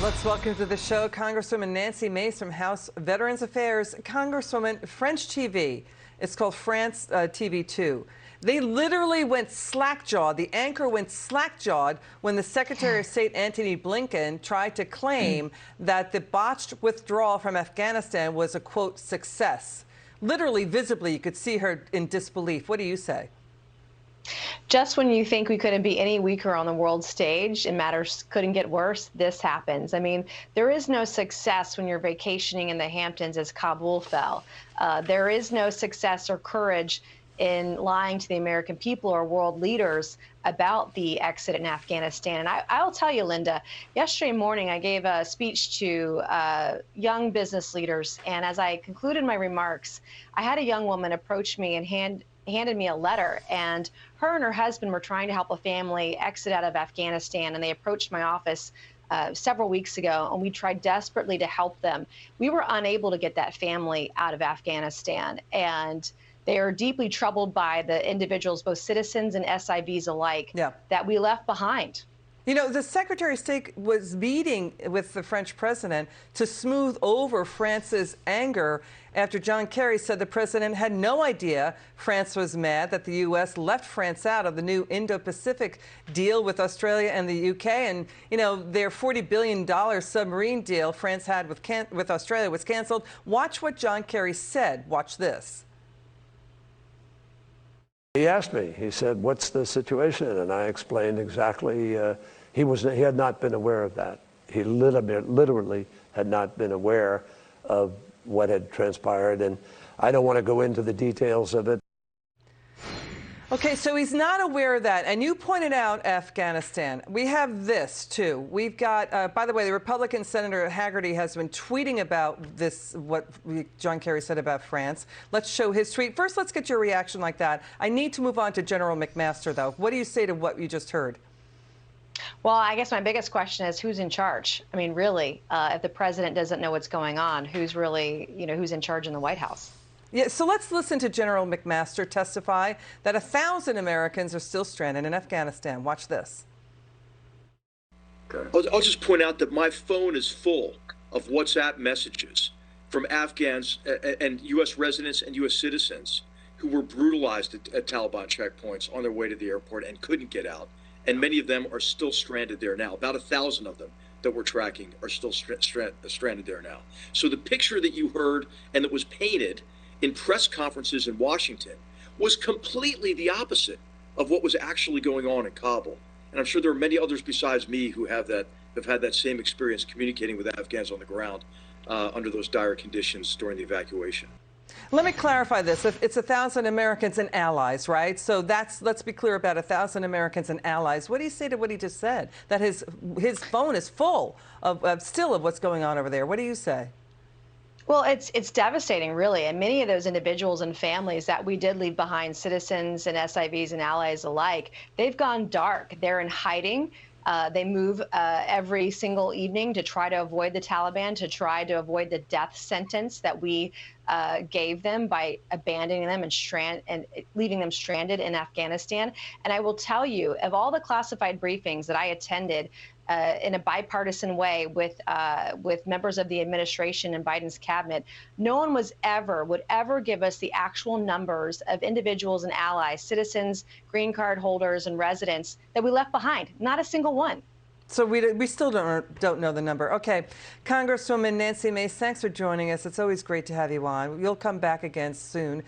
Let's welcome to the show Congresswoman Nancy Mace from House Veterans Affairs. Congresswoman, French TV, it's called France TV 2. They literally went slack-jawed. The anchor went slack-jawed when the Secretary of State, Antony Blinken, tried to claim that the botched withdrawal from Afghanistan was a, quote, success. Literally, visibly, you could see her in disbelief. What do you say? Just when you think we couldn't be any weaker on the world stage and matters couldn't get worse, this happens. I mean, there is no success when you're vacationing in the Hamptons as Kabul fell. There is no success or courage in lying to the American people or world leaders about the exit in Afghanistan. And I'll tell you, Linda, yesterday morning I gave a speech to young business leaders. And as I concluded my remarks, I had a young woman approach me and handed me a letter, and her husband were trying to help a family exit out of Afghanistan, and they approached my office several weeks ago, and we tried desperately to help them. We were unable to get that family out of Afghanistan, and they are deeply troubled by the individuals, both citizens and SIVs alike, that we left behind. You know, the Secretary of State was meeting with the French president to smooth over France's anger after John Kerry said the president had no idea France was mad that the U.S. left France out of the new Indo-Pacific deal with Australia and the U.K. And, you know, their $40 billion submarine deal France had with Australia was canceled. Watch what John Kerry said. Watch this. He asked me, he said, what's the situation? And I explained exactly, he had not been aware of that. He literally had not been aware of what had transpired. And I don't want to go into the details of it. Okay, so he's not aware of that. And you pointed out Afghanistan. We have this, too. We've got, by the way, the Republican Senator Haggerty has been tweeting about this, what John Kerry said about France. Let's show his tweet. First, let's get your reaction like that. I need to move on to General McMaster, though. What do you say to what you just heard? Well, I guess my biggest question is who's in charge? I mean, really, if the president doesn't know what's going on, who's really, who's in charge in the White House? Yeah, so let's listen to General McMaster testify that 1,000 Americans are still stranded in Afghanistan. Watch this. I'll just point out that my phone is full of WhatsApp messages from Afghans and U.S. residents and U.S. citizens who were brutalized at Taliban checkpoints on their way to the airport and couldn't get out. And many of them are still stranded there now. About 1,000 of them that we're tracking are still stranded there now. So the picture that you heard and that was painted in press conferences in Washington was completely the opposite of what was actually going on in Kabul. And I'm sure there are many others besides me who have had that same experience communicating with Afghans on the ground under those dire conditions during the evacuation. Let me clarify this. It's 1,000 Americans and allies, right? So let's be clear about 1,000 Americans and allies. What do you say to what he just said? That his phone is full of what's going on over there. What do you say? Well, it's devastating, really. And many of those individuals and families that we did leave behind, citizens and SIVs and allies alike, they've gone dark. They're in hiding. They move every single evening to try to avoid the Taliban, to try to avoid the death sentence that we gave them by abandoning them and leaving them stranded in Afghanistan. And I will tell you, of all the classified briefings that I attended in a bipartisan way with members of the administration and Biden's cabinet, no one would ever give us the actual numbers of individuals and allies, citizens, green card holders, and residents that we left behind. Not a single one. So we still don't know the number. Okay, Congresswoman Nancy Mace, thanks for joining us. It's always great to have you on. You'll come back again soon.